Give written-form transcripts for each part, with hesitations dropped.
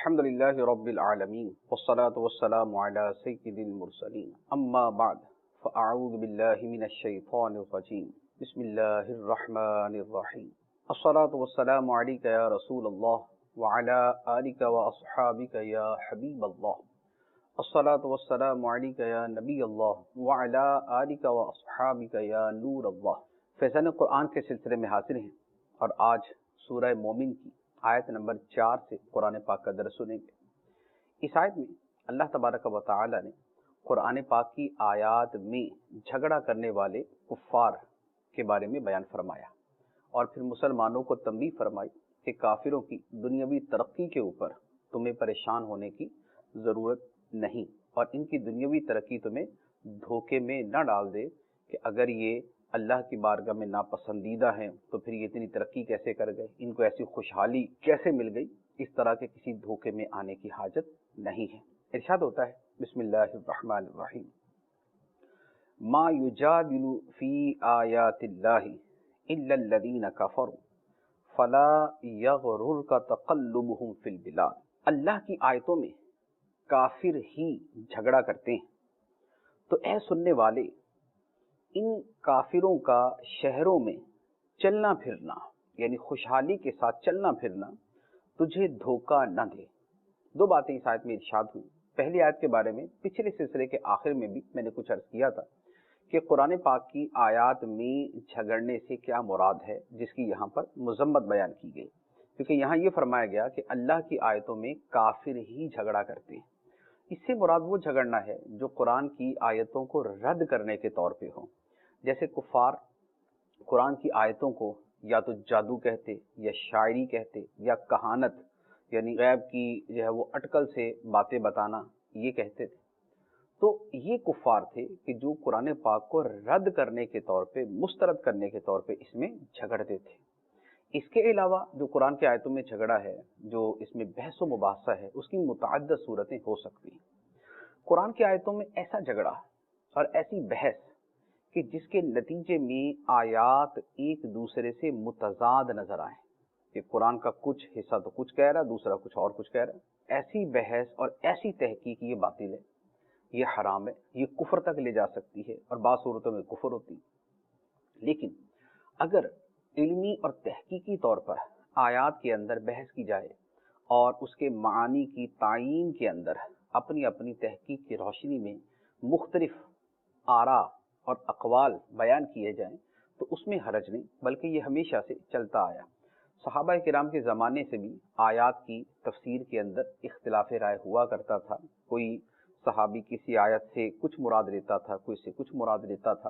الحمد لله رب العالمين والصلاة والسلام على سيد المرسلين أما بعد فأعوذ بالله من الشيطان الرجيم بسم الله الرحمن الرحيم الصلاة والسلام عليك يا رسول الله وعلى آلك وأصحابك يا حبيب الله الصلاة والسلام عليك يا نبي الله وعلى آلك وأصحابك يا نور الله فیضان قرآن کے سلسلے میں حاضر ہیں اور آج سورہ مومن کی آیت نمبر 4 سے قرآن پاک کا درس سنیں گے۔ اس آیت میں اللہ تبارک و تعالی نے قرآن پاک کی آیات میں جھگڑا کرنے والے کفار کے بارے میں بیان فرمایا اور پھر مسلمانوں کو تنبیہ فرمائی کہ کافروں کی دنیاوی ترقی کے اوپر تمہیں پریشان ہونے کی ضرورت نہیں اور ان کی دنیاوی ترقی تمہیں دھوکے میں نہ ڈال دے کہ اگر یہ اللہ کی بارگاہ میں ناپسندیدہ ہیں تو پھر یہ اتنی ترقی کیسے کر گئے، ان کو ایسی خوشحالی کیسے مل گئی۔ اس طرح کے کسی دھوکے میں آنے کی حاجت نہیں ہے۔ ارشاد ہوتا ہے بسم اللہ الرحمن الرحیم ما یجادل فی آیات اللہ الا الذین کفروا فلا یغررک تقلبهم فی البلاد۔ اللہ کی آیتوں میں کافر ہی جھگڑا کرتے ہیں، تو اے سننے والے ان کافروں کا شہروں میں چلنا پھرنا یعنی خوشحالی کے ساتھ چلنا پھرنا تجھے دھوکہ نہ دے۔ دو باتیں اس آیت میں ارشاد ہوئی۔ پہلی آیت کے بارے میں پچھلے سلسلے کے آخر میں بھی میں نے کچھ عرض کیا تھا کہ قرآن پاک کی آیات میں جھگڑنے سے کیا مراد ہے، جس کی یہاں پر مذمت بیان کی گئی، کیونکہ یہاں یہ فرمایا گیا کہ اللہ کی آیتوں میں کافر ہی جھگڑا کرتے ہیں۔ اس سے مراد وہ جھگڑنا ہے جو قرآن کی آیتوں کو رد کرنے کے طور پہ ہو، جیسے کفار قرآن کی آیتوں کو یا تو جادو کہتے یا شاعری کہتے یا کہانت یعنی غیب کی جو ہے وہ اٹکل سے باتیں بتانا یہ کہتے تھے۔ تو یہ کفار تھے کہ جو قرآن پاک کو رد کرنے کے طور پہ، مسترد کرنے کے طور پہ اس میں جھگڑتے تھے۔ اس کے علاوہ جو قرآن کی آیتوں میں جھگڑا ہے، جو اس میں بحث و مباحثہ ہے، اس کی متعدد صورتیں ہو سکتی ہیں۔ قرآن کی آیتوں میں ایسا جھگڑا اور ایسی بحث کہ جس کے نتیجے میں آیات ایک دوسرے سے متضاد نظر آئیں کہ قرآن کا کچھ حصہ تو کچھ کہہ رہا ہے، دوسرا کچھ اور کچھ کہہ رہا ہے، ایسی بحث اور ایسی تحقیق یہ باطل ہے، یہ حرام ہے، یہ کفر تک لے جا سکتی ہے اور بعض صورتوں میں کفر ہوتی ہے۔ لیکن اگر علمی اور تحقیقی طور پر آیات کے اندر بحث کی جائے اور اس کے معانی کی تعیین کے اندر اپنی اپنی تحقیق کی روشنی میں مختلف آراء اور اقوال بیان کیے جائیں تو اس میں حرج نہیں، بلکہ یہ ہمیشہ سے چلتا آیا۔ صحابہ کرام کے زمانے سے بھی آیات کی تفسیر کے اندر اختلاف رائے ہوا کرتا تھا۔ کوئی صحابی کسی آیت سے کچھ مراد لیتا تھا، کوئی سے کچھ مراد لیتا تھا،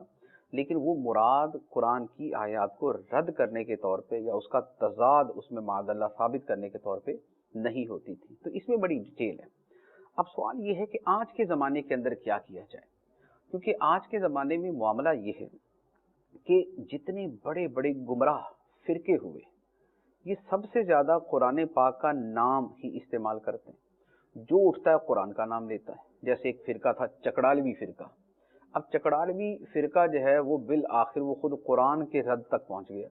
لیکن وہ مراد قرآن کی آیات کو رد کرنے کے طور پہ یا اس کا تضاد اس میں معاذ اللہ ثابت کرنے کے طور پہ نہیں ہوتی تھی۔ تو اس میں بڑی ڈیٹیل ہے۔ اب سوال یہ ہے کہ آج کے زمانے کے اندر کیا کیا جائے، کیونکہ آج کے زمانے میں معاملہ یہ ہے کہ جتنے بڑے بڑے گمراہ فرقے ہوئے یہ سب سے زیادہ قرآن پاک کا نام ہی استعمال کرتے ہیں۔ جو اٹھتا ہے قرآن کا نام لیتا ہے۔ جیسے ایک فرقہ تھا چکڑالوی فرقہ، اب چکڑالوی فرقہ جو ہے وہ بالآخر وہ خود قرآن کے رد تک پہنچ گیا۔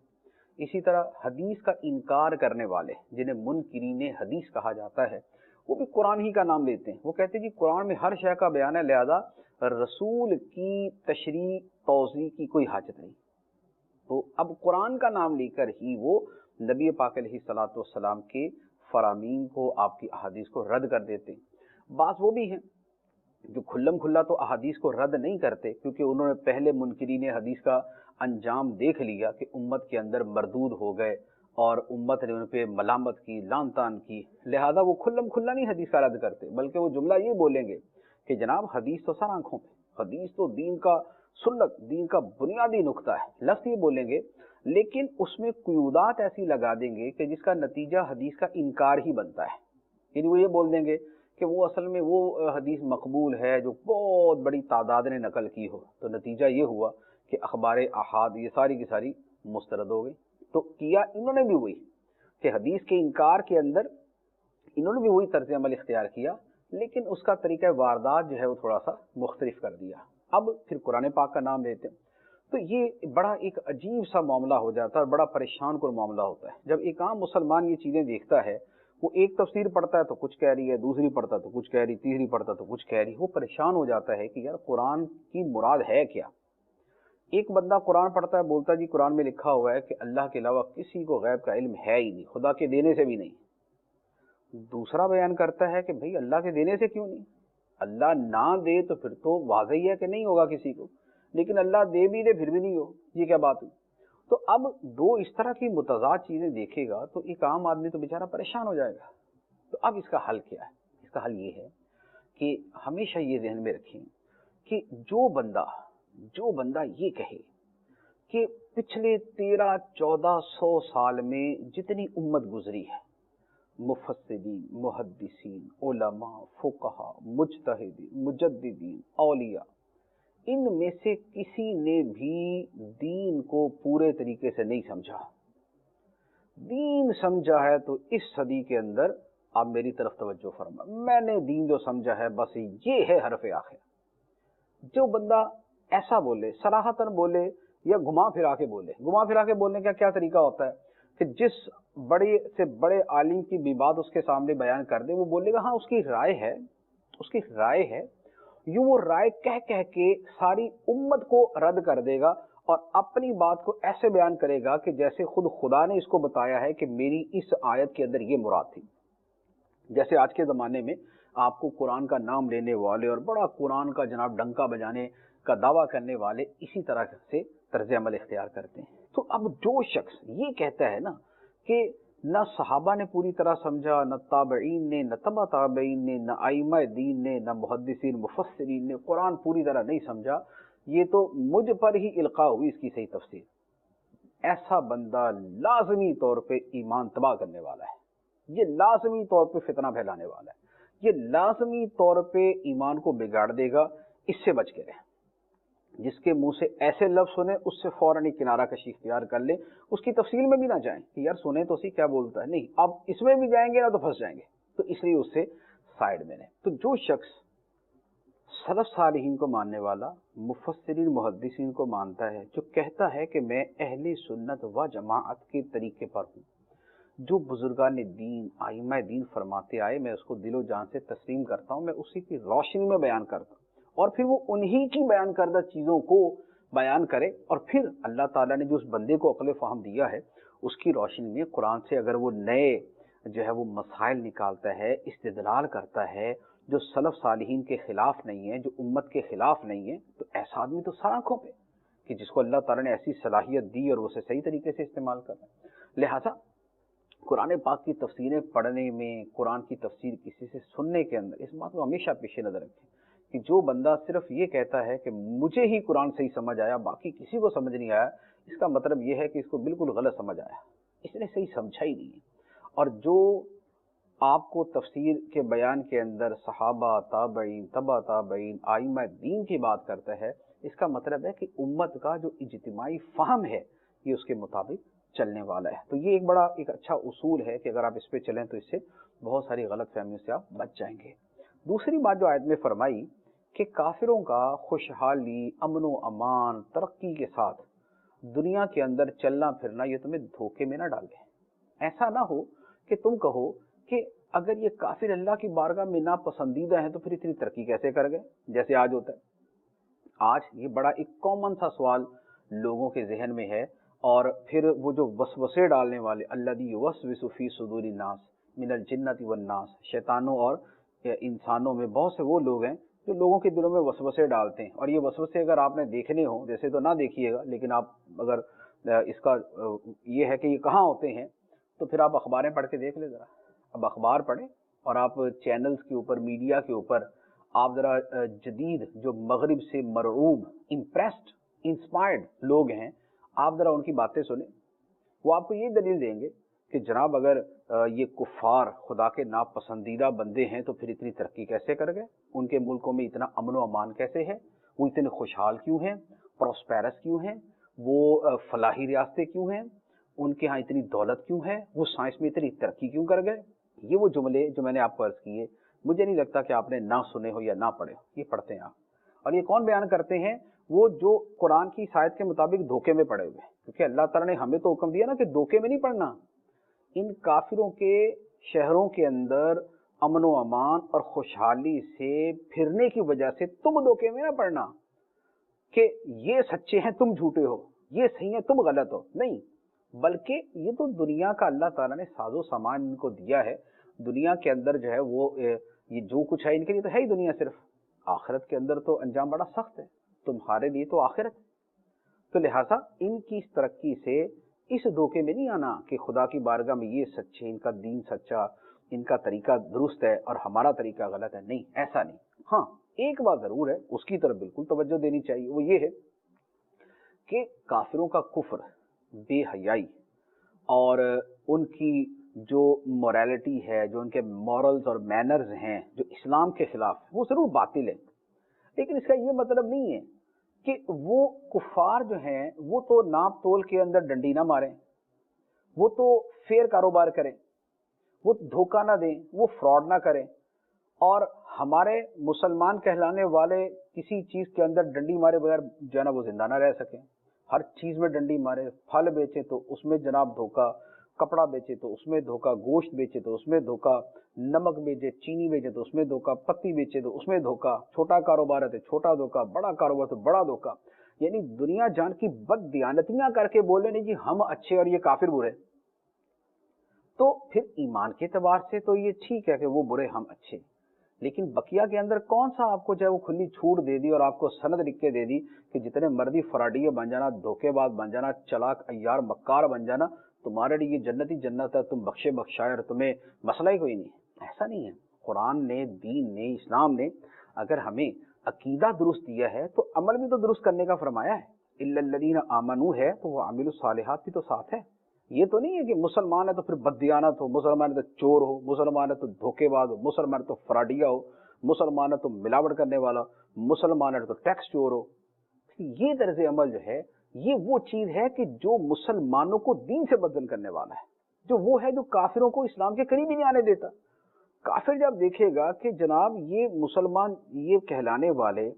اسی طرح حدیث کا انکار کرنے والے جنہیں منکرین حدیث کہا جاتا ہے وہ بھی قرآن ہی کا نام لیتے ہیں۔ وہ کہتے ہیں جی قرآن میں ہر شے کا بیان ہے، لہذا رسول کی تشریح توضیح کی کوئی حاجت نہیں۔ تو اب قرآن کا نام لے کر ہی وہ نبی پاک علیہ الصلوۃ والسلام کے فرامین کو، آپ کی احادیث کو رد کر دیتے ہیں۔ بعض وہ بھی ہیں جو کھلم کھلا تو احادیث کو رد نہیں کرتے، کیونکہ انہوں نے پہلے منکرین حدیث کا انجام دیکھ لیا کہ امت کے اندر مردود ہو گئے اور امت نے ان پہ ملامت کی، لعن طعن کی، لہذا وہ کھلم کھلا نہیں حدیث کا رد کرتے، بلکہ وہ جملہ یہ بولیں گے کہ جناب حدیث تو سر آنکھوں پہ، حدیث تو دین کا سنت، دین کا بنیادی نقطہ ہے، لفظ یہ بولیں گے، لیکن اس میں قیودات ایسی لگا دیں گے کہ جس کا نتیجہ حدیث کا انکار ہی بنتا ہے۔ یعنی وہ یہ بول دیں گے کہ وہ اصل میں وہ حدیث مقبول ہے جو بہت بڑی تعداد نے نقل کی ہو، تو نتیجہ یہ ہوا کہ اخبار احاد یہ ساری کی ساری مسترد ہو گئی۔ تو کیا انہوں نے بھی وہی کہ حدیث کے انکار کے اندر انہوں نے بھی وہی طرز عمل اختیار کیا، لیکن اس کا طریقہ واردات جو ہے وہ تھوڑا سا مختلف کر دیا۔ اب پھر قرآن پاک کا نام لیتے ہیں تو یہ بڑا ایک عجیب سا معاملہ ہو جاتا ہے اور بڑا پریشان کن معاملہ ہوتا ہے۔ جب ایک عام مسلمان یہ چیزیں دیکھتا ہے وہ ایک تفسیر پڑھتا ہے تو کچھ کہہ رہی ہے، دوسری پڑھتا ہے تو کچھ کہہ رہی، تیسری پڑھتا ہے تو کچھ کہہ رہی، وہ پریشان ہو جاتا ہے کہ یار قرآن کی مراد ہے کیا؟ ایک بندہ قرآن پڑھتا ہے، بولتا ہے جی قرآن میں لکھا ہوا ہے کہ اللہ کے علاوہ کسی کو غیب کا علم ہے ہی نہیں، خدا کے دینے سے بھی نہیں۔ دوسرا بیان کرتا ہے کہ بھئی اللہ کے دینے سے کیوں نہیں؟ اللہ نہ دے تو پھر تو واضح ہی ہے کہ نہیں ہوگا کسی کو، لیکن اللہ دے بھی دے پھر بھی نہیں ہو، یہ کیا بات ہوئی؟ تو اب دو اس طرح کی متضاد چیزیں دیکھے گا تو ایک عام آدمی تو بیچارہ پریشان ہو جائے گا۔ تو اب اس کا حل کیا ہے؟ اس کا حل یہ ہے کہ ہمیشہ یہ ذہن میں رکھیں کہ جو بندہ یہ کہے کہ پچھلے 1300-1400 سال میں جتنی امت گزری ہے، مفسرین، محدثین، علماء، فقہا، مجتہدین، مجددین، اولیاء، ان میں سے کسی نے بھی دین کو پورے طریقے سے نہیں سمجھا۔ دین سمجھا ہے تو اس صدی کے اندر آپ میری طرف توجہ فرما، میں نے دین جو سمجھا ہے بس یہ ہے حرف آخر۔ جو بندہ ایسا بولے، صراحتاً بولے یا گھما پھرا کے بولے، گھما پھرا کے بولنے کا کیا طریقہ ہوتا ہے کہ جس بڑے سے بڑے عالم کی بھی بات اس کے سامنے بیان کر دے، وہ بولے گا ہاں اس کی رائے ہے، یوں وہ رائے کہہ کے ساری امت کو رد کر دے گا اور اپنی بات کو ایسے بیان کرے گا کہ جیسے خود خدا نے اس کو بتایا ہے کہ میری اس آیت کے اندر یہ مراد تھی۔ جیسے آج کے زمانے میں آپ کو قرآن کا نام لینے والے اور بڑا قرآن کا جناب ڈنکا بجانے کا دعویٰ کرنے والے اسی طرح سے طرز عمل اختیار کرتے ہیں۔ تو اب جو شخص یہ کہتا ہے نا کہ نہ صحابہ نے پوری طرح سمجھا، نہ تابعین نے، نہ تبع تابعین نے، نہ ائمہ دین نے، نہ محدثین مفسرین نے قرآن پوری طرح نہیں سمجھا، یہ تو مجھ پر ہی القاء ہوئی اس کی صحیح تفسیر، ایسا بندہ لازمی طور پہ ایمان تباہ کرنے والا ہے، یہ لازمی طور پہ فتنہ پھیلانے والا ہے، یہ لازمی طور پہ ایمان کو بگاڑ دے گا۔ اس سے بچ کے رہیں۔ جس کے منہ سے ایسے لفظ سنیں اس سے فوراً ایک کنارہ کشی اختیار کر لیں، اس کی تفصیل میں بھی نہ جائیں کہ یار سنیں تو سی کیا بولتا ہے، نہیں، اب اس میں بھی جائیں گے نا تو پھنس جائیں گے، تو اس لیے اس سے سائڈ میں رہیں۔ تو جو شخص سلف صالحین کو ماننے والا، مفسرین محدثین کو مانتا ہے، جو کہتا ہے کہ میں اہل سنت و جماعت کے طریقے پر ہوں، جو بزرگان دین، ائمہ دین فرماتے آئے میں اس کو دل و جان سے تسلیم کرتا ہوں، میں اسی کی روشنی میں بیان کرتا ہوں، اور پھر وہ انہی کی بیان کردہ چیزوں کو بیان کرے، اور پھر اللہ تعالیٰ نے جو اس بندے کو عقل فہم دیا ہے اس کی روشنی میں قرآن سے اگر وہ نئے جو ہے وہ مسائل نکالتا ہے، استدلال کرتا ہے جو سلف صالحین کے خلاف نہیں ہے، جو امت کے خلاف نہیں ہے، تو ایسا آدمی تو سر آنکھوں پہ کہ جس کو اللہ تعالیٰ نے ایسی صلاحیت دی اور اسے صحیح طریقے سے استعمال کرنا ہے۔ لہٰذا قرآن پاک کی تفسیریں پڑھنے میں، قرآن کی تفسیر کسی سے سننے کے اندر اس بات کو ہمیشہ پیش نظر رکھیں کہ جو بندہ صرف یہ کہتا ہے کہ مجھے ہی قرآن صحیح سمجھ آیا، باقی کسی کو سمجھ نہیں آیا، اس کا مطلب یہ ہے کہ اس کو بالکل غلط سمجھ آیا، اس نے صحیح سمجھا ہی نہیں ہے۔ اور جو آپ کو تفسیر کے بیان کے اندر صحابہ، تابعین، تبع تابعین، ائمہ دین کی بات کرتا ہے، اس کا مطلب ہے کہ امت کا جو اجتماعی فہم ہے یہ اس کے مطابق چلنے والا ہے۔ تو یہ ایک اچھا اصول ہے کہ اگر آپ اس پہ چلیں تو اس سے بہت ساری غلط فہمیوں سے آپ بچ جائیں گے۔ دوسری بات جو آیت میں فرمائی کہ کافروں کا خوشحالی، امن و امان، ترقی کے ساتھ دنیا کے اندر چلنا پھرنا یہ تمہیں دھوکے میں نہ ڈال دے۔ ایسا نہ ہو کہ تم کہو کہ اگر یہ کافر اللہ کی بارگاہ میں ناپسندیدہ ہیں تو پھر اتنی ترقی کیسے کر گئے، جیسے آج ہوتا ہے۔ آج یہ بڑا ایک کامن سا سوال لوگوں کے ذہن میں ہے، اور پھر وہ جو وسوسے ڈالنے والے الذی یوسوس فی صدور الناس من الجنۃ والناس، شیطانوں اور انسانوں میں بہت سے وہ لوگ ہیں جو لوگوں کے دلوں میں وسوسے ڈالتے ہیں، اور یہ وسوسے اگر آپ نے دیکھنے ہوں، جیسے تو نہ دیکھیے گا، لیکن آپ اگر اس کا یہ ہے کہ یہ کہاں ہوتے ہیں تو پھر آپ اخباریں پڑھ کے دیکھ لیں ذرا۔ اب اخبار پڑھیں اور آپ چینلز کے اوپر، میڈیا کے اوپر آپ ذرا جدید جو مغرب سے مرعوب، امپریسڈ، انسپائرڈ لوگ ہیں، آپ ذرا ان کی باتیں سنیں۔ وہ آپ کو یہ دلیل دیں گے کہ جناب اگر یہ کفار خدا کے ناپسندیدہ بندے ہیں تو پھر اتنی ترقی کیسے کر گئے، ان کے ملکوں میں اتنا امن و امان کیسے ہے، وہ اتنے خوشحال کیوں ہیں، پراسپیرس کیوں ہیں، وہ فلاحی ریاستیں کیوں ہیں، ان کے ہاں اتنی دولت کیوں ہے، وہ سائنس میں اتنی ترقی کیوں کر گئے۔ یہ وہ جملے جو میں نے آپ کو عرض کیے، مجھے نہیں لگتا کہ آپ نے نہ سنے ہو یا نہ پڑھے ہو، یہ پڑھتے ہیں آپ۔ اور یہ کون بیان کرتے ہیں؟ وہ جو قرآن کی آیت کے مطابق دھوکے میں پڑے ہوئے ہیں، کیونکہ اللہ تعالیٰ نے ہمیں تو حکم دیا نا کہ دھوکے میں نہیں پڑھنا۔ ان کافروں کے شہروں کے اندر امن و امان اور خوشحالی سے پھرنے کی وجہ سے تم دھوکے میں نہ پڑنا کہ یہ سچے ہیں تم جھوٹے ہو، یہ صحیح ہے تم غلط ہو، نہیں، بلکہ یہ تو دنیا کا اللہ تعالیٰ نے ساز و سامان ان کو دیا ہے، دنیا کے اندر جو ہے وہ یہ جو کچھ ہے ان کے لیے تو ہے ہی دنیا، صرف آخرت کے اندر تو انجام بڑا سخت ہے، تمہارے لیے تو آخرت، تو لہٰذا ان کی اس ترقی سے اس دھوکے میں نہیں آنا کہ خدا کی بارگاہ میں یہ سچے، ان کا دین سچا، ان کا طریقہ درست ہے اور ہمارا طریقہ غلط ہے، نہیں، ایسا نہیں۔ ہاں ایک بات ضرور ہے، اس کی طرف بالکل توجہ دینی چاہیے، وہ یہ ہے کہ کافروں کا کفر، بے حیائی اور ان کی جو موریلٹی ہے، جو ان کے مورلز اور مینرز ہیں جو اسلام کے خلاف، وہ ضرور باطل ہے، لیکن اس کا یہ مطلب نہیں ہے کہ وہ کفار جو ہیں وہ تو ناپ تول کے اندر ڈنڈی نہ ماریں، وہ تو فیئر کاروبار کریں، وہ دھوکہ نہ دیں، وہ فراڈ نہ کریں، اور ہمارے مسلمان کہلانے والے کسی چیز کے اندر ڈنڈی مارے بغیر جو ہے نا وہ زندہ نہ رہ سکیں، ہر چیز میں ڈنڈی مارے، پھل بیچے تو اس میں جناب دھوکہ، کپڑا بیچے تو اس میں دھوکہ، گوشت بیچے تو اس میں دھوکہ، نمک بیچے، چینی بیچے تو اس میں دھوکہ، پتی بیچے تو اس میں دھوکہ، چھوٹا کاروبار ہے تو چھوٹا دھوکہ، بڑا کاروبار تو بڑا دھوکہ، یعنی دنیا جان کی بد دیانتیاں کر کے بولے نہیں جی ہم اچھے اور یہ کافر برے، تو پھر ایمان کے اعتبار سے تو یہ ٹھیک ہے کہ وہ برے ہم اچھے، لیکن بقیہ کے اندر کون سا آپ کو جو ہے وہ کھلی چھوٹ دے دی اور آپ کو سند لکھ کے دے دی کہ جتنے مرضی فراڈیے بن جانا، دھوکے باز بن جانا، چلاک عیار مکار بن جانا، تمہارے لیے یہ جنت ہی جنت ہے، تم بخشے بخشائے اور تمہیں مسئلہ ہی کوئی نہیں، ایسا نہیں ہے۔ قرآن نے، دین نے، اسلام نے اگر ہمیں عقیدہ درست دیا ہے تو عمل بھی تو درست کرنے کا فرمایا ہے، الا الذین آمنوا ہے تو وہ عاملوا الصالحات بھی تو ساتھ ہے، یہ تو نہیں ہے کہ مسلمان ہے تو پھر بددیانت ہو، مسلمان ہے تو چور ہو، مسلمان ہے تو دھوکے باز ہو، مسلمان ہے تو فراڈیا ہو، مسلمان ہے تو ملاوٹ کرنے والا، مسلمان ہے تو ٹیکس چور ہو۔ یہ طرز عمل جو ہے یہ وہ چیز ہے کہ جو مسلمانوں کو دین سے بدل کرنے والا ہے، جو وہ ہے جو کافروں کو اسلام کے قریب ہی نہیں آنے دیتا۔ کافر جب دیکھے گا کہ جناب یہ مسلمان یہ کہلانے والے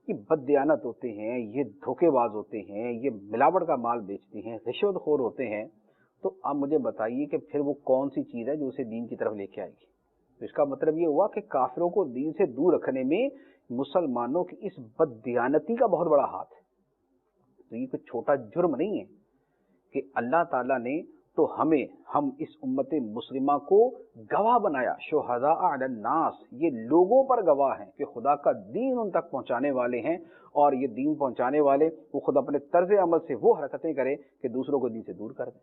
یہ بددیانت ہوتے ہیں، یہ دھوکے باز ہوتے ہیں، یہ ملاوٹ کا مال بیچتے ہیں، رشوت خور ہوتے ہیں، تو آپ مجھے بتائیے کہ پھر وہ کون سی چیز ہے جو اسے دین کی طرف لے کے آئے گی؟ تو اس کا مطلب یہ ہوا کہ کافروں کو دین سے دور رکھنے میں مسلمانوں کی اس بددیانتی کا بہت بڑا ہاتھ ہے۔ تو یہ کوئی چھوٹا جرم نہیں ہے کہ اللہ تعالیٰ نے تو ہم اس امت مسلمہ کو گواہ بنایا، شہداء علی الناس، یہ لوگوں پر گواہ ہیں کہ خدا کا دین ان تک پہنچانے والے ہیں، اور یہ دین پہنچانے والے وہ خود اپنے طرز عمل سے وہ حرکتیں کریں کہ دوسروں کو دین سے دور کر دیں۔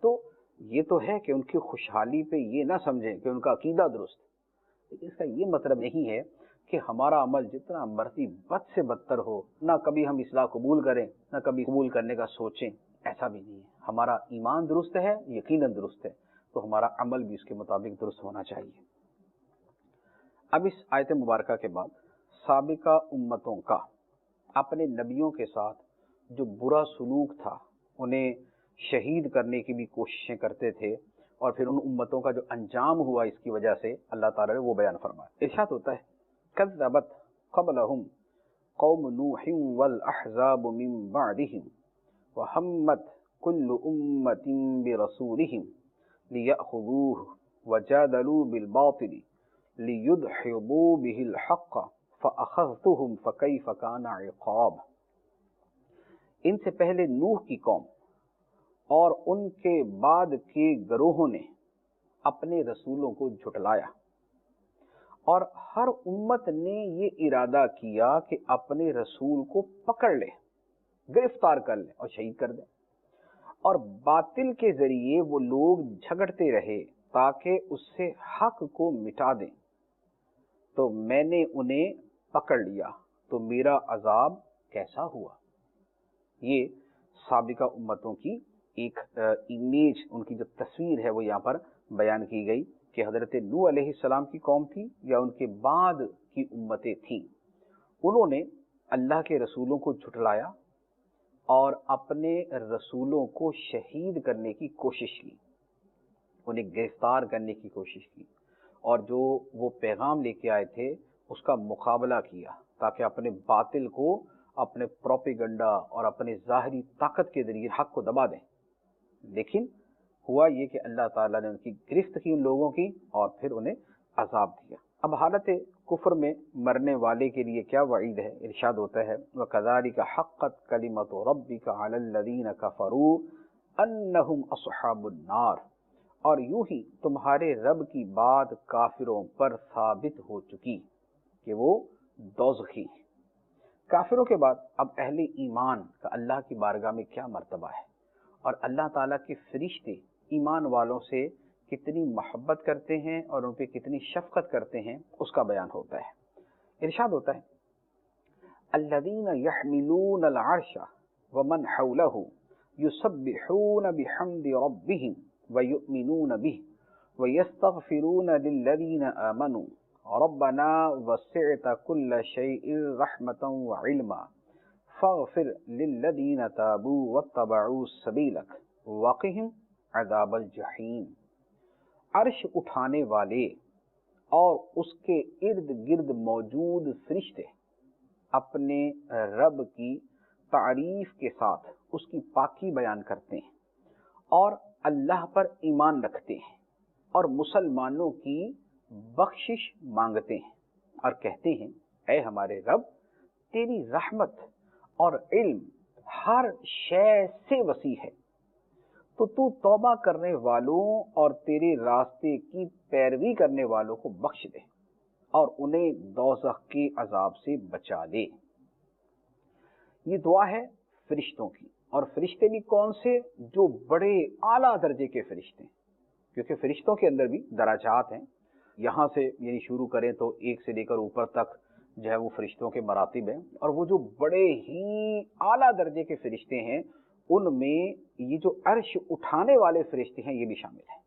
تو یہ تو ہے کہ ان کی خوشحالی پہ یہ نہ سمجھیں کہ ان کا عقیدہ درست، لیکن اس کا یہ مطلب نہیں ہے کہ ہمارا عمل جتنا مرضی بد سے بدتر ہو، نہ کبھی ہم اصلاح قبول کریں، نہ کبھی قبول کرنے کا سوچیں، ایسا بھی نہیں ہے۔ ہمارا ایمان درست ہے، یقیناً درست ہے، تو ہمارا عمل بھی اس کے مطابق درست ہونا چاہیے۔ اب اس آیت مبارکہ کے بعد سابقہ امتوں کا اپنے نبیوں کے ساتھ جو برا سلوک تھا، انہیں شہید کرنے کی بھی کوششیں کرتے تھے، اور پھر ان امتوں کا جو انجام ہوا اس کی وجہ سے اللہ تعالیٰ نے وہ بیان فرمایا۔ ارشاد ہوتا ہے کذبت قبلہم قوم نوح والاحزاب من بعدہم وہمت کل امت برسولہم لیأخذوہ وجادلوا بالباطل لیدحضوا بہ الحق فأخذتہم فکیف کان عقاب۔ ان سے پہلے نوح کی قوم اور ان کے بعد کے گروہوں نے اپنے رسولوں کو جھٹلایا، اور ہر امت نے یہ ارادہ کیا کہ اپنے رسول کو پکڑ لے، گرفتار کر لے اور شہید کر دے، اور باطل کے ذریعے وہ لوگ جھگڑتے رہے تاکہ اس سے حق کو مٹا دیں، تو میں نے انہیں پکڑ لیا تو میرا عذاب کیسا ہوا۔ یہ سابقہ امتوں کی ایک امیج، ان کی جو تصویر ہے وہ یہاں پر بیان کی گئی کہ حضرت نوح علیہ السلام کی قوم تھی یا ان کے بعد کی امتیں تھیں، انہوں نے اللہ کے رسولوں کو جھٹلایا اور اپنے رسولوں کو شہید کرنے کی کوشش کی، انہیں گرفتار کرنے کی کوشش کی، اور جو وہ پیغام لے کے آئے تھے اس کا مقابلہ کیا تاکہ اپنے باطل کو اپنے پروپیگنڈا اور اپنے ظاہری طاقت کے ذریعے حق کو دبا دیں، لیکن ہوا یہ کہ اللہ تعالیٰ نے ان کی گرفت کی ان لوگوں کی اور پھر انہیں عذاب دیا۔ اب حالت کفر میں مرنے والے کے لیے کیا وعید ہے؟ ارشاد ہوتا ہے وَكَذَلِكَ حَقَّتْ كَلِمَةُ رَبِّكَ عَلَى الَّذِينَ كَفَرُوا أَنَّهُمْ أَصْحَابُ النَّارِ، اور یوں ہی تمہارے رب کی بات کافروں پر ثابت ہو چکی کہ وہ دوزخی ہیں۔ کافروں کے بعد اب اہل ایمان کا اللہ کی بارگاہ میں کیا مرتبہ ہے، اور اللہ تعالیٰ کے فرشتے ایمان والوں سے کتنی محبت کرتے ہیں اور ان پہ کتنی شفقت کرتے ہیں، اس کا بیان ہوتا ہے۔ ارشاد ہوتا ہے الذین یحملون العرش ومن حولہ یسبحون بحمد ربہم ویؤمنون بہ ویستغفرون للذین آمنوا ربنا وسعت كل شيء رحمة وعلما فاغفر للذين تابوا واتبعوا سبيلك وقهم عذاب الجحیم۔ عرش اٹھانے والے اور اس کے ارد گرد موجود فرشتے اپنے رب کی تعریف کے ساتھ اس کی پاکی بیان کرتے ہیں اور اللہ پر ایمان رکھتے ہیں اور مسلمانوں کی بخشش مانگتے ہیں اور کہتے ہیں اے ہمارے رب، تیری رحمت اور علم ہر شے سے وسیع ہے، تو توبہ کرنے والوں اور تیرے راستے کی پیروی کرنے والوں کو بخش دے اور انہیں دوزخ کے عذاب سے بچا لے۔ یہ دعا ہے فرشتوں کی، اور فرشتے بھی کون سے؟ جو بڑے اعلیٰ درجے کے فرشتے ہیں، کیونکہ فرشتوں کے اندر بھی درجات ہیں۔ یہاں سے یعنی شروع کریں تو ایک سے لے کر اوپر تک جو ہے وہ فرشتوں کے مراتب ہیں، اور وہ جو بڑے ہی اعلیٰ درجے کے فرشتے ہیں ان میں یہ جو عرش اٹھانے والے فرشتے ہیں یہ بھی شامل ہیں،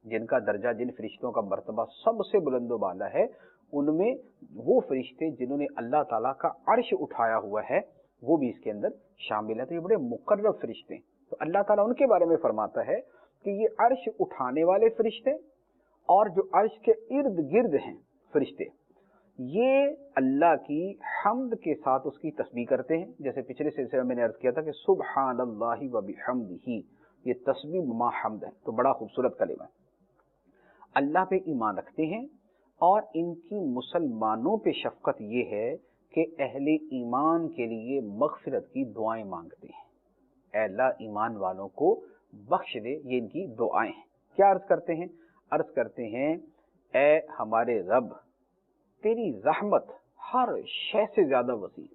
جن کا درجہ، جن فرشتوں کا مرتبہ سب سے بلند و بالا ہے، ان میں وہ فرشتے جنہوں نے اللہ تعالیٰ کا عرش اٹھایا ہوا ہے وہ بھی اس کے اندر شامل ہے۔ تو یہ بڑے مقرب فرشتے ہیں، تو اللہ تعالیٰ ان کے بارے میں فرماتا ہے کہ یہ عرش اٹھانے والے فرشتے اور جو عرش کے ارد گرد ہیں فرشتے، یہ اللہ کی حمد کے ساتھ اس کی تسبیح کرتے ہیں۔ جیسے پچھلے سلسلے میں نے عرض کیا تھا کہ سبحان اللہ و بحمدہ، یہ تسبیح ما حمد ہے، تو بڑا خوبصورت کلمہ ہے۔ اللہ پہ ایمان رکھتے ہیں اور ان کی مسلمانوں پہ شفقت یہ ہے کہ اہل ایمان کے لیے مغفرت کی دعائیں مانگتے ہیں، اے اللہ ایمان والوں کو بخش دے، یہ ان کی دعائیں ہیں۔ کیا عرض کرتے ہیں؟ عرض کرتے ہیں اے ہمارے رب، تیری رحمت ہر شے سے زیادہ وسیع،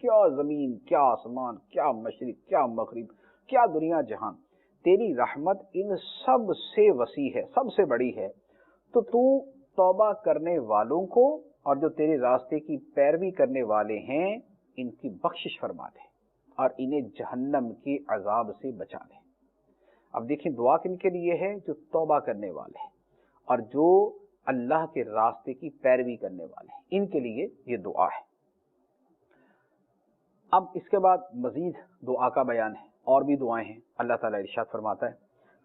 کیا زمین، کیا آسمان، کیا مشرق، کیا مغرب، کیا دنیا جہان، تیری رحمت ان سب سے وسیع ہے، سب سے بڑی ہے، تو توبہ کرنے والوں کو اور جو تیرے راستے کی پیروی کرنے والے ہیں ان کی بخشش فرما دے اور انہیں جہنم کے عذاب سے بچا دے۔ اب دیکھیں دعا کن کے لیے ہے؟ جو توبہ کرنے والے ہیں اور جو اللہ کے راستے کی پیروی کرنے والے ہیں، ان کے لیے یہ دعا ہے۔ اب اس کے بعد مزید دعا کا بیان ہے، اور بھی دعائیں ہیں۔ اللہ تعالیٰ ارشاد فرماتا ہے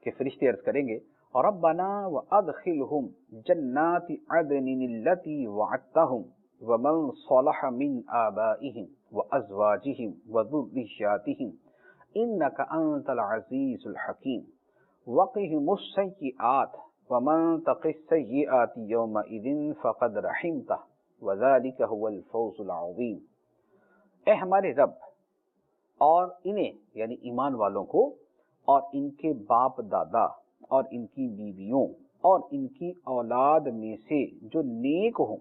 کہ فرشتے عرض کریں گے ربنا وادخلهم جنات عدن التي وعدتهم ومن صلح من آبائهم وازواجهم وذرياتهم انك انت العزيز الحكيم وقهم السيئات ومن تق السيئات يومئذ فقد رحمته وذلك هو الفوز العظيم۔ اے ہمارے رب، اور انہیں یعنی ایمان والوں کو اور ان کے باپ دادا اور ان کی بیویوں اور ان کی اولاد میں سے جو نیک ہوں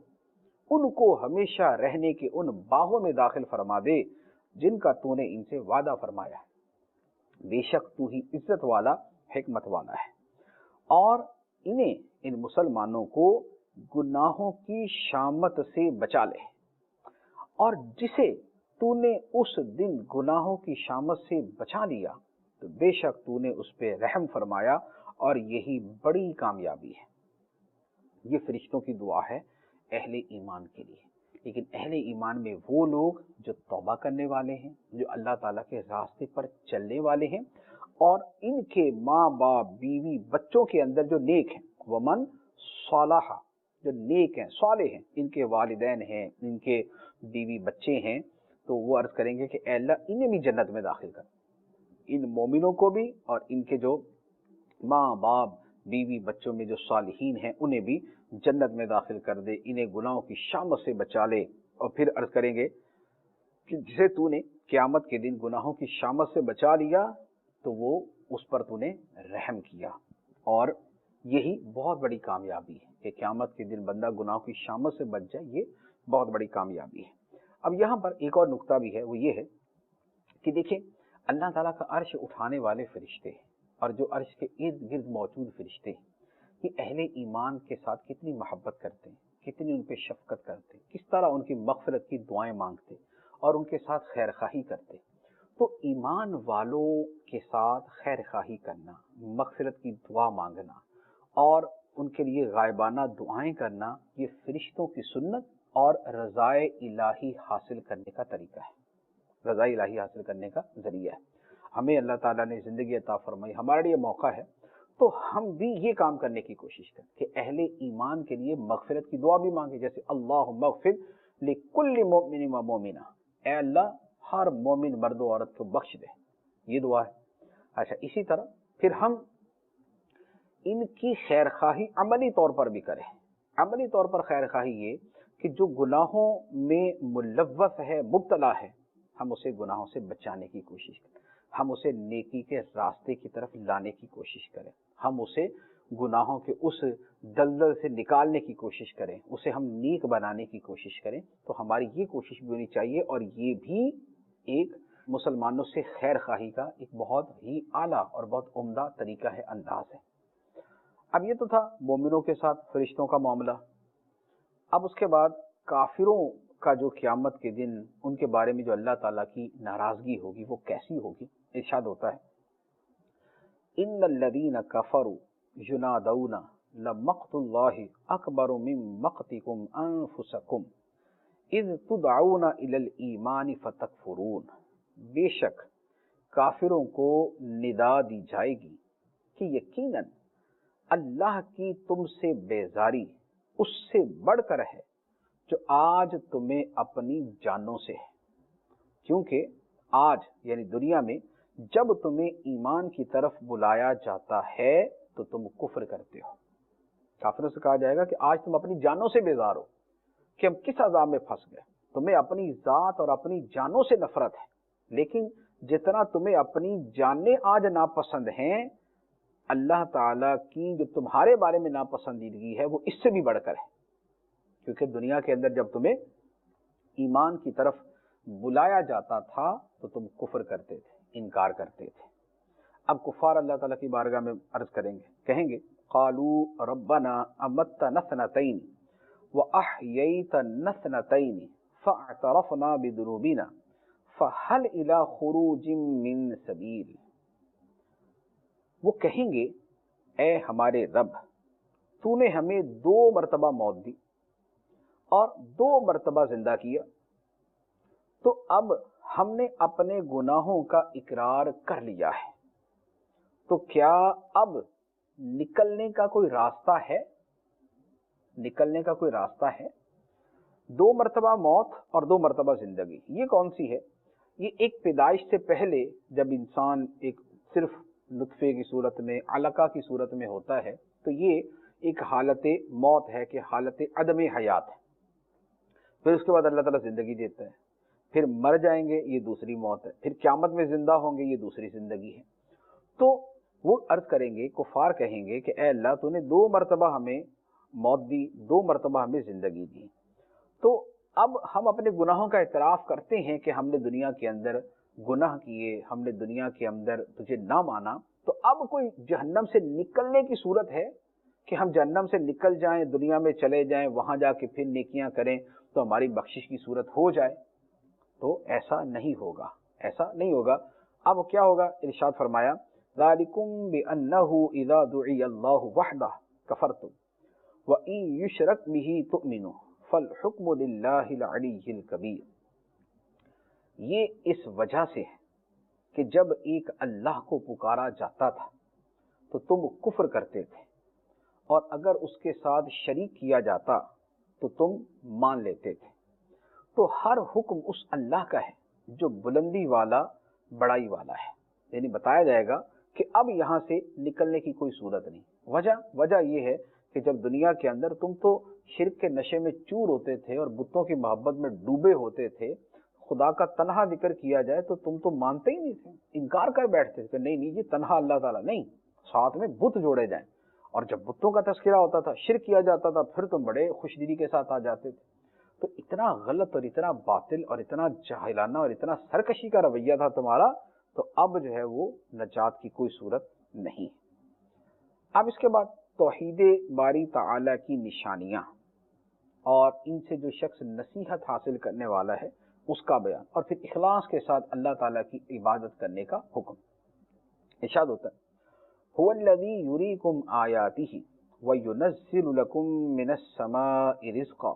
ان کو ہمیشہ رہنے کے ان باغوں میں داخل فرما دے جن کا تو نے ان سے وعدہ فرمایا ہے، بے شک تو ہی عزت والا حکمت والا ہے، اور انہیں ان مسلمانوں کو گناہوں کی شامت سے بچا لے، اور جسے تو نے اس دن گناہوں کی شامت سے بچا لیا تو بے شک تو نے اس پہ رحم فرمایا، اور یہی بڑی کامیابی ہے۔ یہ فرشتوں کی دعا ہے اہل ایمان کے لیے۔ لیکن اہل ایمان میں وہ لوگ جو توبہ کرنے والے ہیں، جو اللہ تعالیٰ کے راستے پر چلنے والے ہیں، اور ان کے ماں باپ، بیوی، بچوں کے اندر جو نیک ہیں، ومن صالح، جو نیک ہیں، صالح ہیں، ان کے والدین ہیں، ان کے بیوی بچے ہیں، تو وہ عرض کریں گے کہ اے اللہ انہیں بھی جنت میں داخل کر، ان مومنوں کو بھی اور ان کے جو ماں باپ بیوی بچوں میں جو صالحین ہیں انہیں بھی جنت میں داخل کر دے، انہیں گناہوں کی شامت سے بچا لے۔ اور پھر عرض کریں گے کہ جسے تو نے قیامت کے دن گناہوں کی شامت سے بچا لیا تو وہ اس پر تو نے رحم کیا، اور یہی بہت بڑی کامیابی ہے کہ قیامت کے دن بندہ گناہوں کی شامت سے بچ جائے، یہ بہت بڑی کامیابی ہے۔ اب یہاں پر ایک اور نقطہ بھی ہے، وہ یہ ہے کہ دیکھیں اللہ تعالیٰ کا عرش اٹھانے والے فرشتے اور جو عرش کے ارد گرد موجود فرشتے یہ اہل ایمان کے ساتھ کتنی محبت کرتے ہیں، کتنی ان پہ شفقت کرتے ہیں، کس طرح ان کی مغفرت کی دعائیں مانگتے اور ان کے ساتھ خیر خواہی کرتے۔ تو ایمان والوں کے ساتھ خیر خواہی کرنا، مغفرت کی دعا مانگنا اور ان کے لیے غائبانہ دعائیں کرنا، یہ فرشتوں کی سنت اور رضائے الہی حاصل کرنے کا طریقہ ہے، رضائے الہی حاصل کرنے کا ذریعہ ہے۔ ہمیں اللہ تعالیٰ نے زندگی عطا فرمائی، ہمارے لیے موقع ہے تو ہم بھی یہ کام کرنے کی کوشش کریں کہ اہل ایمان کے لیے مغفرت کی دعا بھی مانگیں، جیسے اللہم اغفر لکل مؤمن و مومنہ، اے اللہ ہر مومن مرد و عورت کو بخش دے، یہ دعا ہے۔ اچھا، اسی طرح پھر ہم ان کی خیر خواہی عملی طور پر بھی کریں۔ عملی طور پر خیر خواہی یہ کہ جو گناہوں میں ملوث ہے، مبتلا ہے، ہم اسے گناہوں سے بچانے کی کوشش کریں، ہم اسے نیکی کے راستے کی طرف لانے کی کوشش کریں، ہم اسے گناہوں کے اس دلدل سے نکالنے کی کوشش کریں، اسے ہم نیک بنانے کی کوشش کریں۔ تو ہماری یہ کوشش بھی ہونی چاہیے، اور یہ بھی ایک مسلمانوں سے خیر خواہی کا ایک بہت ہی اعلیٰ اور بہت عمدہ طریقہ ہے، انداز ہے۔ اب یہ تو تھا مومنوں کے ساتھ فرشتوں کا معاملہ۔ اب اس کے بعد کافروں کا جو قیامت کے دن ان کے بارے میں جو اللہ تعالیٰ کی ناراضگی ہوگی وہ کیسی ہوگی، ارشاد ہوتا ہے ان الذین کفروا ینادون لمقت اللہ اکبر من مقتکم انفسکم اذ تدعون الی الایمان فتکفرون، بے شک کافروں کو ندا دی جائے گی کہ یقیناً اللہ کی تم سے بیزاری اس سے بڑھ کر ہے جو آج تمہیں اپنی جانوں سے ہے، کیونکہ آج یعنی دنیا میں جب تمہیں ایمان کی طرف بلایا جاتا ہے تو تم کفر کرتے ہو۔ کافروں سے کہا جائے گا کہ آج تم اپنی جانوں سے بیزار ہو کہ ہم کس عذاب میں پھنس گئے، تمہیں اپنی ذات اور اپنی جانوں سے نفرت ہے، لیکن جتنا تمہیں اپنی جانیں آج ناپسند ہیں، اللہ تعالیٰ کی جو تمہارے بارے میں ناپسندیدگی ہے وہ اس سے بھی بڑھ کر ہے، کیونکہ دنیا کے اندر جب تمہیں ایمان کی طرف بلایا جاتا تھا تو تم کفر کرتے تھے، انکار کرتے تھے۔ اب کفار اللہ تعالیٰ کی بارگاہ میں عرض کریں گے، کہیں گے قالوا ربنا امتنا اثنتین واحییتنا اثنتین فاعترفنا بذنوبنا فهل الى خروج من سبیل، وہ کہیں گے اے ہمارے رب، تو نے ہمیں 2 مرتبہ موت دی اور 2 مرتبہ زندہ کیا، تو اب ہم نے اپنے گناہوں کا اقرار کر لیا ہے، تو کیا اب نکلنے کا کوئی راستہ ہے؟ نکلنے کا کوئی راستہ ہے؟ 2 مرتبہ موت اور 2 مرتبہ زندگی، یہ کون سی ہے؟ یہ ایک پیدائش سے پہلے جب انسان ایک صرف نطفے کی صورت میں، علقہ کی صورت میں ہوتا ہے تو یہ ایک حالت موت ہے کہ حالت عدم حیات ہے، پھر اس کے بعد اللہ تعالیٰ زندگی دیتا ہے، پھر مر جائیں گے، یہ دوسری موت ہے، پھر قیامت میں زندہ ہوں گے، یہ دوسری زندگی ہے۔ تو وہ عرض کریں گے، کفار کہیں گے کہ اے اللہ تو نے 2 مرتبہ ہمیں موت دی، 2 مرتبہ ہمیں زندگی دی، تو اب ہم اپنے گناہوں کا اعتراف کرتے ہیں کہ ہم نے دنیا کے اندر گناہ کیے، ہم نے دنیا کے اندر تجھے نہ مانا، تو اب کوئی جہنم سے نکلنے کی صورت ہے کہ ہم جہنم سے نکل جائیں، دنیا میں چلے جائیں، وہاں جا کے پھر نیکیاں کریں تو ہماری بخشش کی صورت ہو جائے؟ تو ایسا نہیں ہوگا، ایسا نہیں ہوگا۔ اب کیا ہوگا؟ ارشاد فرمایا ذالکم بأنہ اذا دعی اللہ وحدہ کفرتم وَإِن یشرک بہ تؤمنوا فالحکم للہ العلی الکبیر، یہ اس وجہ سے ہے کہ جب ایک اللہ کو پکارا جاتا تھا تو تم کفر کرتے تھے، اور اگر اس کے ساتھ شریک کیا جاتا تو تم مان لیتے تھے، تو ہر حکم اس اللہ کا ہے جو بلندی والا، بڑائی والا ہے۔ یعنی بتایا جائے گا کہ اب یہاں سے نکلنے کی کوئی صورت نہیں. وجہ یہ ہے کہ جب دنیا کے اندر تم تو شرک کے نشے میں چور ہوتے تھے اور بتوں کی محبت میں ڈوبے ہوتے تھے، خدا کا تنہا ذکر کیا جائے تو تم تو مانتے ہی نہیں تھے، انکار کر بیٹھتے تھے کہ نہیں یہ تنہا اللہ تعالیٰ نہیں، ساتھ میں بت جوڑے جائیں. اور جب بتوں کا تذکرہ ہوتا تھا، شرک کیا جاتا تھا، پھر تم بڑے خوش دلی کے ساتھ آ جاتے تھے. تو اتنا غلط اور اتنا باطل اور اتنا جاہلانہ اور اتنا سرکشی کا رویہ تھا تمہارا. تو اب جو ہے وہ نجات کی کوئی صورت نہیں. اب اس کے بعد توحید باری تعالی کی نشانیاں اور ان سے جو شخص نصیحت حاصل کرنے والا ہے اس کا بیان، اور پھر اخلاص کے ساتھ اللہ تعالیٰ کی عبادت کرنے کا حکم. ارشاد ہوتا ہے هو الذی یریکم آیاتہ وینزل لکم من السماء رزقا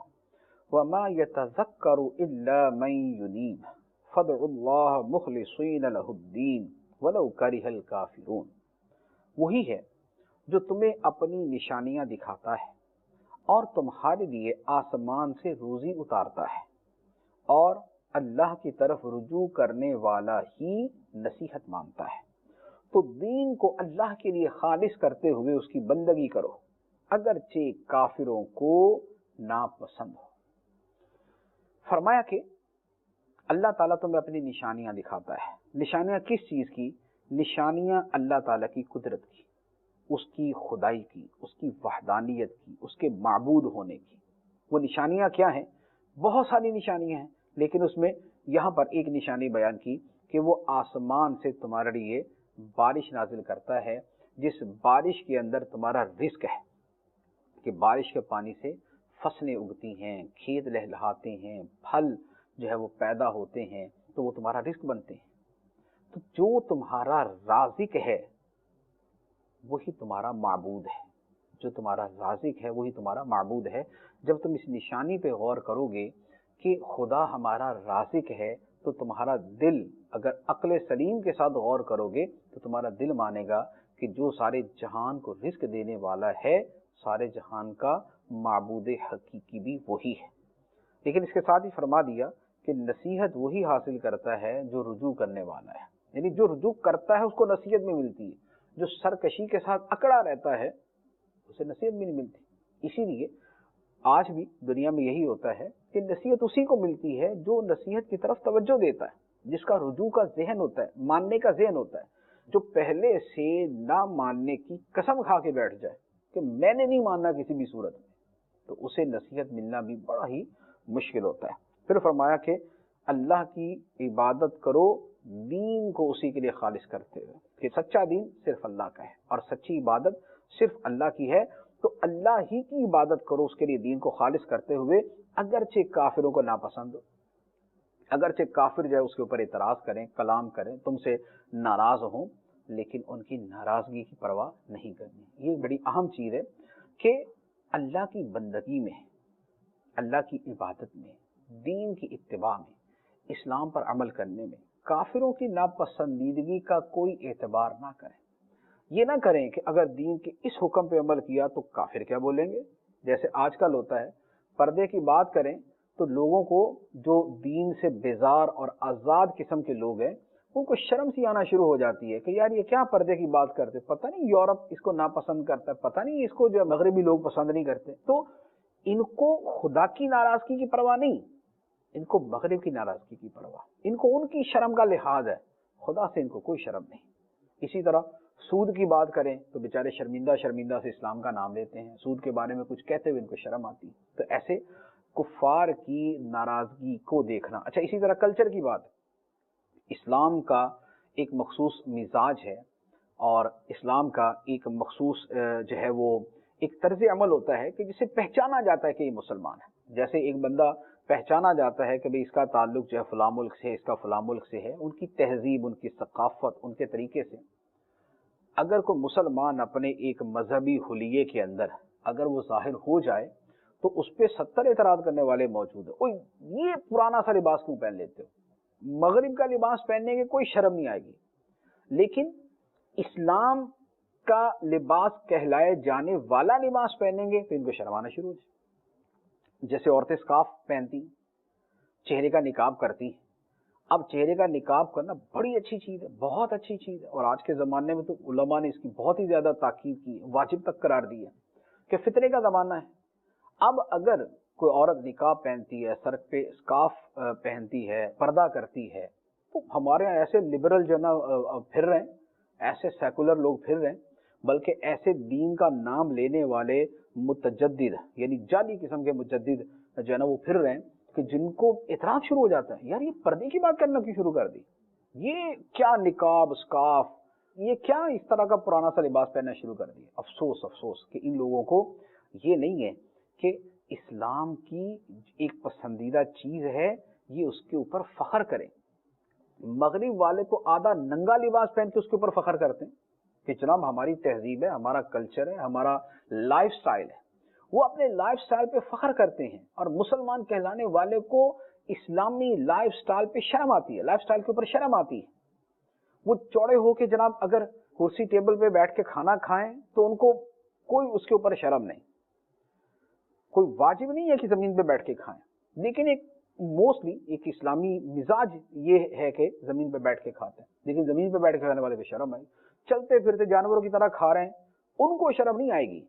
وما یتذکر الا من ینیب فادعوا اللہ مخلصین لہ الدین ولو کرہ الکافرون. وہی ہے جو تمہیں اپنی نشانیاں دکھاتا ہے اور تمہارے لیے آسمان سے روزی اتارتا ہے، اور اللہ کی طرف رجوع کرنے والا ہی نصیحت مانتا ہے. تو دین کو اللہ کے لیے خالص کرتے ہوئے اس کی بندگی کرو، اگرچہ کافروں کو ناپسند ہو. فرمایا کہ اللہ تعالیٰ تمہیں اپنی نشانیاں دکھاتا ہے. نشانیاں کس چیز کی؟ نشانیاں اللہ تعالیٰ کی قدرت کی، اس کی خدائی کی، اس کی وحدانیت کی، اس کے معبود ہونے کی. وہ نشانیاں کیا ہیں؟ بہت ساری نشانیاں ہیں، لیکن اس میں یہاں پر ایک نشانی بیان کی کہ وہ آسمان سے تمہارے لیے بارش نازل کرتا ہے، جس بارش کے اندر تمہارا رزق ہے، کہ بارش کے پانی سے فصلیں اگتی ہیں، کھیت لہلہاتے ہیں، پھل جو ہے وہ پیدا ہوتے ہیں، تو وہ تمہارا رزق بنتے ہیں. تو جو تمہارا رازق ہے وہی تمہارا معبود ہے، جو تمہارا رازق ہے وہی تمہارا معبود ہے. جب تم اس نشانی پہ غور کرو گے کہ خدا ہمارا رازق ہے تو تمہارا دل، اگر عقل سلیم کے ساتھ غور کرو گے تو تمہارا دل مانے گا کہ جو سارے جہان کو رزق دینے والا ہے، سارے جہان کا معبود حقیقی بھی وہی ہے. لیکن اس کے ساتھ ہی فرما دیا کہ نصیحت وہی حاصل کرتا ہے جو رجوع کرنے والا ہے. یعنی جو رجوع کرتا ہے اس کو نصیحت میں ملتی ہے، جو سرکشی کے ساتھ اکڑا رہتا ہے اسے نصیحت بھی نہیں ملتی. اسی لیے آج بھی دنیا میں یہی ہوتا ہے کہ نصیحت اسی کو ملتی ہے جو نصیحت کی طرف توجہ دیتا ہے، جس کا رجوع کا ذہن ہوتا ہے، ماننے کا ذہن ہوتا ہے. جو پہلے سے نہ ماننے کی قسم کھا کے بیٹھ جائے کہ میں نے نہیں ماننا کسی بھی صورت میں، تو اسے نصیحت ملنا بھی بڑا ہی مشکل ہوتا ہے. پھر فرمایا کہ اللہ کی عبادت کرو، دین کو اسی کے لیے خالص کرتے ہوئے، کہ سچا دین صرف اللہ کا ہے اور سچی عبادت صرف اللہ کی ہے. تو اللہ ہی کی عبادت کرو، اس کے لیے دین کو خالص کرتے ہوئے، اگرچہ کافروں کو ناپسند ہو، اگرچہ کافر جو ہے اس کے اوپر اعتراض کریں، کلام کریں، تم سے ناراض ہوں، لیکن ان کی ناراضگی کی پرواہ نہیں کرنی. یہ بڑی اہم چیز ہے کہ اللہ کی بندگی میں، اللہ کی عبادت میں، دین کی اتباع میں، اسلام پر عمل کرنے میں کافروں کی ناپسندیدگی کا کوئی اعتبار نہ کریں. یہ نہ کریں کہ اگر دین کے اس حکم پہ عمل کیا تو کافر کیا بولیں گے. جیسے آج کل ہوتا ہے، پردے کی بات کریں تو لوگوں کو، جو دین سے بیزار اور آزاد قسم کے لوگ ہیں، ان کو شرم سی آنا شروع ہو جاتی ہے کہ یار یہ کیا پردے کی بات کرتے، پتہ نہیں یورپ اس کو ناپسند کرتا ہے، پتہ نہیں اس کو جو مغربی لوگ پسند نہیں کرتے. تو ان کو خدا کی ناراضگی کی پرواہ نہیں، ان کو مغرب کی ناراضگی کی پرواہ، ان کو ان کی شرم کا لحاظ ہے، خدا سے ان کو کوئی شرم نہیں. اسی طرح سود کی بات کریں تو بیچارے شرمندہ سے اسلام کا نام لیتے ہیں، سود کے بارے میں کچھ کہتے ہوئے ان کو شرم آتی ہے. تو ایسے کفار کی ناراضگی کو دیکھنا. اچھا، اسی طرح کلچر کی بات، اسلام کا ایک مخصوص مزاج ہے اور اسلام کا ایک مخصوص جو ہے وہ ایک طرز عمل ہوتا ہے کہ جسے پہچانا جاتا ہے کہ یہ مسلمان ہے. جیسے ایک بندہ پہچانا جاتا ہے کہ بھئی اس کا تعلق جو ہے فلاں ملک سے ہے، اس کا فلاں ملک سے ہے، ان کی تہذیب، ان کی ثقافت، ان کے طریقے سے. اگر کوئی مسلمان اپنے ایک مذہبی حلیے کے اندر اگر وہ ظاہر ہو جائے تو اس پہ 70 اعتراض کرنے والے موجود ہیں. اوہ یہ پرانا سا لباس کیوں پہن لیتے ہو؟ مغرب کا لباس پہننے کے کوئی شرم نہیں آئے گی، لیکن اسلام کا لباس کہلائے جانے والا لباس پہنیں گے تو ان کو شرم آنا شروع ہو جائے. جیسے عورتیں اسکارف پہنتی، چہرے کا نقاب کرتی، اب چہرے کا نقاب کرنا بڑی اچھی چیز ہے، بہت اچھی چیز ہے، اور آج کے زمانے میں تو علماء نے اس کی بہت ہی زیادہ تاکید کی، واجب تک قرار دی ہے کہ فطرے کا زمانہ ہے۔ اب اگر کوئی عورت نقاب پہنتی ہے، سر پہ اسکارف پہنتی ہے، پردہ کرتی ہے، تو ہمارے یہاں ایسے لبرل جو نا پھر رہے ہیں، ایسے سیکولر لوگ پھر رہے ہیں، بلکہ ایسے دین کا نام لینے والے متجدد یعنی جعلی قسم کے مجدد جو ہے نا وہ پھر رہے ہیں، کہ جن کو اعتراض شروع ہو جاتا ہے، یار یہ پردے کی بات کرنا کیوں شروع کر دی، یہ کیا نقاب اسکارف، یہ کیا اس طرح کا پرانا سا لباس پہننا شروع کر دیا۔ افسوس افسوس کہ ان لوگوں کو یہ نہیں ہے کہ اسلام کی ایک پسندیدہ چیز ہے، یہ اس کے اوپر فخر کریں۔ مغرب والے تو آدھا ننگا لباس پہن کے اس کے اوپر فخر کرتے ہیں کہ جناب ہماری تہذیب ہے، ہمارا کلچر ہے، ہمارا لائف سٹائل ہے، وہ اپنے لائف سٹائل پہ فخر کرتے ہیں، اور مسلمان کہلانے والے کو اسلامی لائف سٹائل پہ شرم آتی ہے، لائف سٹائل کے اوپر شرم آتی ہے۔ وہ چوڑے ہو کے جناب اگر کرسی ٹیبل پہ بیٹھ کے کھانا کھائیں تو ان کو کوئی اس کے اوپر شرم نہیں، کوئی واجب نہیں ہے کہ زمین پہ بیٹھ کے کھائیں، لیکن ایک موسٹلی ایک اسلامی مزاج یہ ہے کہ زمین پہ بیٹھ کے کھاتے ہیں، لیکن زمین پہ بیٹھ کے کھانے والے کو شرم آئی، چلتے پھرتے جانوروں کی طرح کھا رہے ہیں ان کو شرم نہیں آئے گی،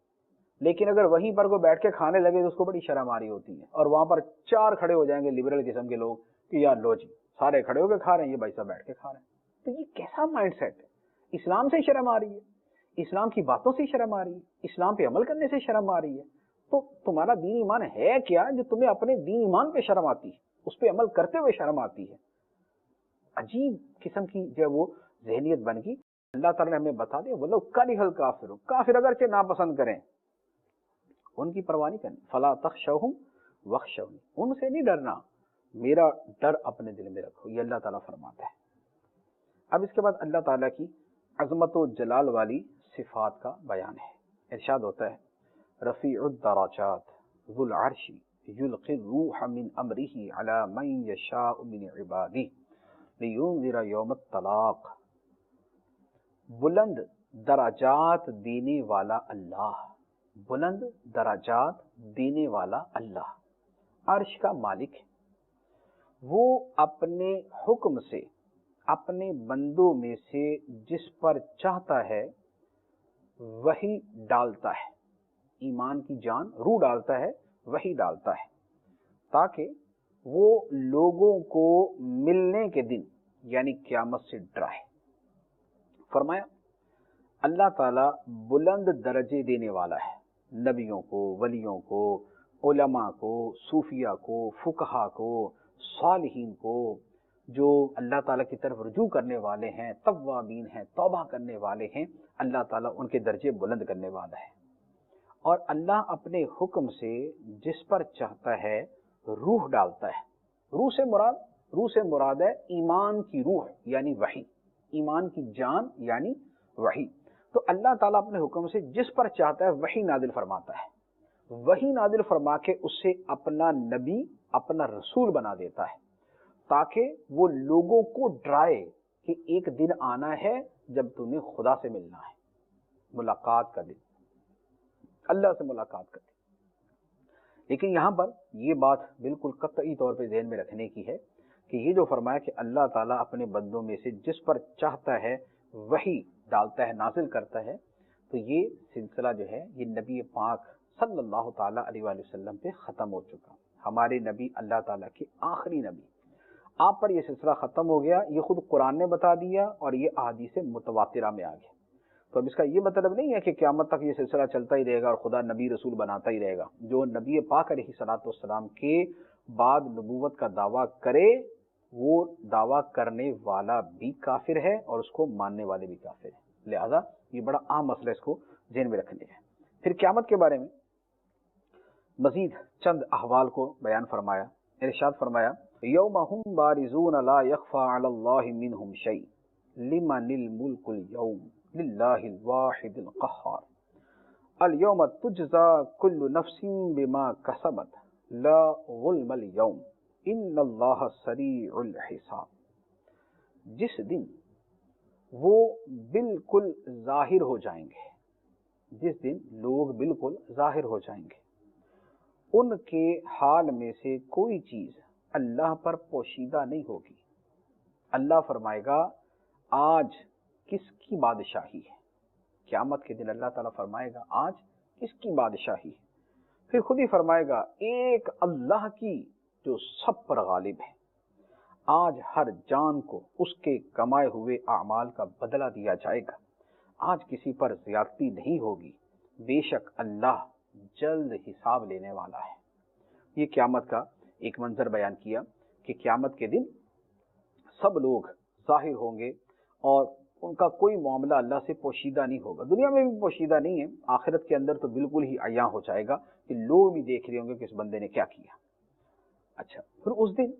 لیکن اگر وہیں پر کوئی بیٹھ کے کھانے لگے تو اس کو بڑی شرم آ رہی ہوتی ہے، اور وہاں پر چار کھڑے ہو جائیں گے لبرل قسم کے لوگ کہ یار لو جی سارے کھڑے ہو کے کھا رہے ہیں، یہ بھائی صاحب بیٹھ کے کھا رہے ہیں۔ تو یہ کیسا مائنڈ سیٹ ہے؟ اسلام سے شرم آ رہی ہے، اسلام کی باتوں سے شرم آ رہی ہے، اسلام پہ عمل کرنے سے شرم آ رہی ہے، تو تمہارا دین ایمان ہے کیا جو تمہیں اپنے دین ایمان پہ شرم آتی ہے، اس پہ عمل کرتے ہوئے شرم آتی ہے؟ عجیب قسم کی جو وہ ذہنیت بن گئی۔ اللہ تعالیٰ نے ہمیں بتا دیا وہ لوگ کارہل کافر، کافر اگرچہ ناپسند کریں ان کی پرواہ نہیں کرنی، فلا تخشوہم واخشونی، ان سے نہیں ڈرنا، میرا ڈر اپنے دل میں رکھو، یہ اللہ تعالیٰ فرماتا ہے۔ اب اس کے بعد اللہ تعالیٰ کی عظمت و جلال والی صفات کا بیان ہے۔ ارشاد ہوتا ہے رفیع الدرجات ذو العرش یلقی الروح من امرہ علی من یشاء من عبادہ لینذر یوم الطلاق، بلند درجات دینے والا اللہ، بلند درجات دینے والا اللہ، عرش کا مالک ہے، وہ اپنے حکم سے اپنے بندوں میں سے جس پر چاہتا ہے وہی ڈالتا ہے، ایمان کی جان روح ڈالتا ہے، وہی ڈالتا ہے، تاکہ وہ لوگوں کو ملنے کے دن یعنی قیامت سے ڈرائے۔ فرمایا اللہ تعالیٰ بلند درجے دینے والا ہے، نبیوں کو، ولیوں کو، علماء کو، صوفیاء کو، فقہا کو، صالحین کو، جو اللہ تعالیٰ کی طرف رجوع کرنے والے ہیں، توابین ہیں، توبہ کرنے والے ہیں، اللہ تعالیٰ ان کے درجے بلند کرنے والا ہے۔ اور اللہ اپنے حکم سے جس پر چاہتا ہے روح ڈالتا ہے۔ روح سے مراد ہے ایمان کی روح یعنی وحی، ایمان کی جان یعنی وحی۔ تو اللہ تعالیٰ اپنے حکم سے جس پر چاہتا ہے وحی نازل فرماتا ہے، وحی نازل فرما کے اس سے اپنا نبی، اپنا رسول بنا دیتا ہے، تاکہ وہ لوگوں کو ڈرائے کہ ایک دن آنا ہے جب تمہیں خدا سے ملنا ہے، ملاقات کا دن، اللہ سے ملاقات کا دن۔ لیکن یہاں پر یہ بات بالکل قطعی طور پہ ذہن میں رکھنے کی ہے کہ یہ جو فرمایا کہ اللہ تعالیٰ اپنے بندوں میں سے جس پر چاہتا ہے وہی ڈالتا ہے، نازل کرتا ہے، تو یہ سلسلہ جو ہے یہ نبی پاک صلی اللہ تعالیٰ علیہ وآلہ وسلم پہ ختم ہو چکا۔ ہمارے نبی اللہ تعالیٰ کے آخری نبی، آپ پر یہ سلسلہ ختم ہو گیا، یہ خود قرآن نے بتا دیا اور یہ احادیث متواترہ میں آ گیا۔ تو اب اس کا یہ مطلب نہیں ہے کہ قیامت تک یہ سلسلہ چلتا ہی رہے گا اور خدا نبی رسول بناتا ہی رہے گا۔ جو نبی پاک علیہ الصلوۃ والسلام کے بعد نبوت کا دعویٰ کرے، وہ دعویٰ کرنے والا بھی کافر ہے اور اس کو ماننے والے بھی کافر ہیں۔ لہذا یہ بڑا اہم مسئلہ، اس کو ذہن میں رکھنے ہے۔ پھر قیامت کے بارے میں مزید چند احوال کو بیان فرمایا۔ ارشاد فرمایا یوم هم بارزون لا يخفى على الله منهم شيء لمن الملك اليوم لله الواحد القهار اليوم تجزى كل نفس بما كسبت لا ظلم اليوم ان اللہ سریع الحساب۔ جس دن وہ بالکل ظاہر ہو جائیں گے، جس دن لوگ بالکل ظاہر ہو جائیں گے، ان کے حال میں سے کوئی چیز اللہ پر پوشیدہ نہیں ہوگی، اللہ فرمائے گا آج کس کی بادشاہی ہے؟ قیامت کے دن اللہ تعالیٰ فرمائے گا آج کس کی بادشاہی ہے؟ پھر خود ہی فرمائے گا ایک اللہ کی جو سب پر غالب ہے۔ آج ہر جان کو اس کے کمائے ہوئے اعمال کا بدلہ دیا جائے گا۔ آج کسی پر زیادتی نہیں ہوگی، بے شک اللہ جلد حساب لینے والا ہے۔ یہ قیامت کا ایک منظر بیان کیا کہ قیامت کے دن سب لوگ ظاہر ہوں گے اور ان کا کوئی معاملہ اللہ سے پوشیدہ نہیں ہوگا۔ دنیا میں بھی پوشیدہ نہیں ہے، آخرت کے اندر تو بالکل ہی عیاں ہو جائے گا کہ لوگ بھی دیکھ رہے ہوں گے کہ اس بندے نے کیا کیا۔ اچھا، پھر اس دن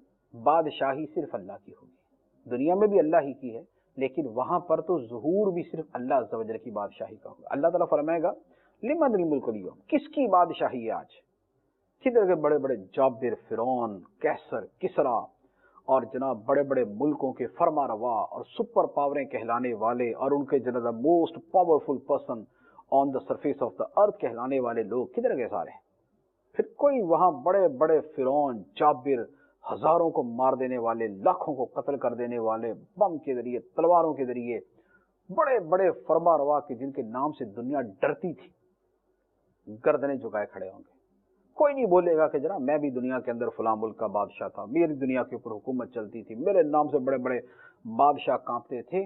بادشاہی صرف اللہ کی ہوگی۔ دنیا میں بھی اللہ ہی کی ہے، لیکن وہاں پر تو ظہور بھی صرف اللہ عز و جل کی بادشاہی کا ہوگا۔ اللہ تعالیٰ فرمائے گا لمن الملک اليوم، کس کی بادشاہی ہے آج؟ کدھر کے بڑے بڑے جابر، فرعون، کیسر، کسرا اور جناب بڑے بڑے ملکوں کے فرما روا اور سپر پاوریں کہلانے والے اور ان کے جناب most powerful person on the surface of the earth کہلانے والے لوگ کدھر گئے سارے؟ پھر کوئی وہاں بڑے بڑے فرعون، جابر، ہزاروں کو مار دینے والے، لاکھوں کو قتل کر دینے والے، بم کے ذریعے، تلواروں کے ذریعے بڑے بڑے فرما روا کے جن کے نام سے دنیا ڈرتی تھی، گردنیں جھکائے کھڑے ہوں گے۔ کوئی نہیں بولے گا کہ جناب میں بھی دنیا کے اندر فلاں ملک کا بادشاہ تھا، میری دنیا کے اوپر حکومت چلتی تھی، میرے نام سے بڑے بڑے بادشاہ کانپتے تھے۔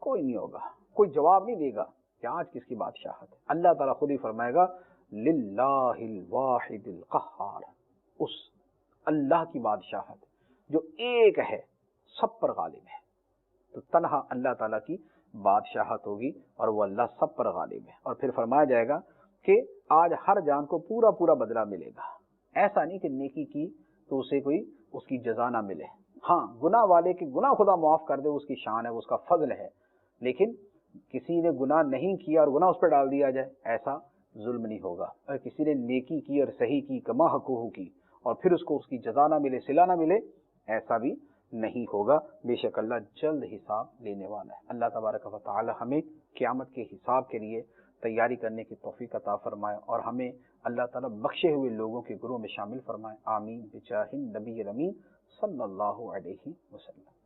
کوئی نہیں ہوگا، کوئی جواب نہیں دے گا کہ آج کس کی بادشاہت ہے۔ اللہ تعالیٰ خود ہی فرمائے گا للہ الواحد القہار، اس اللہ کی بادشاہت جو ایک ہے، سب پر غالب ہے۔ تو تنہا اللہ تعالیٰ کی بادشاہت ہوگی اور وہ اللہ سب پر غالب ہے۔ اور پھر فرمایا جائے گا کہ آج ہر جان کو پورا پورا بدلہ ملے گا۔ ایسا نہیں کہ نیکی کی تو اسے کوئی اس کی جزا نہ ملے۔ ہاں، گناہ والے کے گناہ خدا معاف کر دے، اس کی شان ہے، اس کا فضل ہے، لیکن کسی نے گناہ نہیں کیا اور گناہ اس پہ ڈال دیا جائے، ایسا ظلم نہیں ہوگا۔ اگر کسی نے نیکی کی اور صحیح کی، کما حقوق کی، اور پھر اس کو اس کی جزا نہ ملے، صلہ نہ ملے، ایسا بھی نہیں ہوگا۔ بے شک اللہ جلد حساب لینے والا ہے۔ اللہ تبارک و تعالی ہمیں قیامت کے حساب کے لیے تیاری کرنے کی توفیق عطا فرمائے اور ہمیں اللہ تعالیٰ بخشے ہوئے لوگوں کے گروہ میں شامل فرمائے۔ آمین بجاہ النبی الامین صلی اللہ علیہ وسلم۔